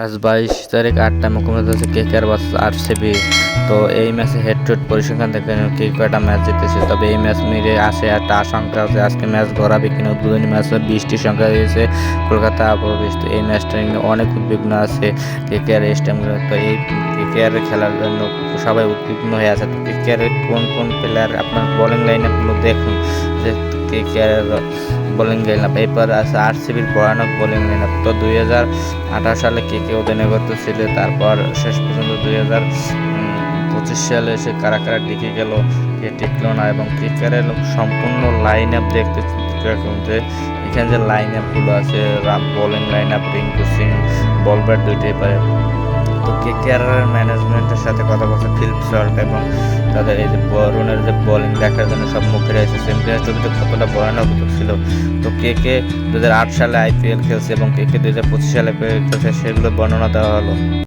আজ 22 তারিখ 8টায় মুখোমুখি হচ্ছে কেকেআর ভার্সেস আরসিবি। তো এই ম্যাচে হেড টু হেড পরিসংখ্যান দেখে কে কয়টা ম্যাচ জিতেছে, তবে এই ম্যাচ মিলে আসে একটা আশঙ্কা আছে আজকে ম্যাচ গড়াবে কিনা। উদ্বোধনী ম্যাচে বৃষ্টির সংখ্যা দিয়েছে কলকাতা আবহাওয়া বৃষ্টি। এই ম্যাচটা নিয়ে অনেক উদ্বিগ্ন আছে কেকেআর স্টেডিয়ামে। তো এই কেকেআর খেলার জন্য সবাই উদ্বিগ্ন হয়ে আছে। তো কেকেআর কোন কোন প্লেয়ার আপনার বোলিং লাইন আপগুলো দেখুন যে কেকেআর বোলিং লাইন আপ। এরপর আছে আরসিবির ভয়ানক বোলিং লাইন আপ। তো 2018 সালে কে অধিনায়কত্ব ছিল, তারপর শেষ পর্যন্ত 2025 সালে এসে কারা কারা টিকে গেল, কে টিকলো না। এবং কেকেআরের সম্পূর্ণ লাইন আপ দেখতে যে এখানে যে লাইন আপগুলো আছে, bowling line up Rinku Singh ball bat দুইটাই পারে। তো কেকেআরের ম্যানেজমেন্টের সাথে কথা বলছে ফিল্প শর্ট এবং তাদের এই যে বরুণের যে বোলিং দেখার জন্য সব মুখে রয়েছে। চ্যাম্পিয়ন্স ট্রফিতে কতটা ভয়ানক ছিল। তো কে 2008 সালে আইপিএল খেলছে এবং কে 2025 সালে খেলছে, সেগুলো বর্ণনা দেওয়া হলো।